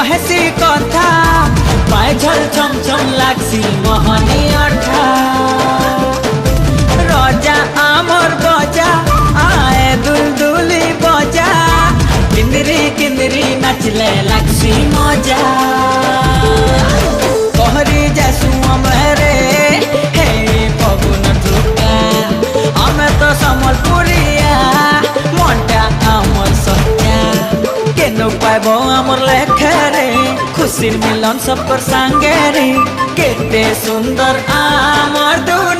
कहेसी कथा पाए झल छम छम लागसी मोहनी अठा रजा आमर बजा आए दुलदुली बजा किंदरी किंदरी नाचले लागसी मजा कहरी जासु अमरे हे पवन टुका हमें तो समलपुरिया मनटा आमर सत्या केनो पाइबो आमर लेखरे खुशी मिलन सब पर संगे रे केते सुंदर आमर दुनिया।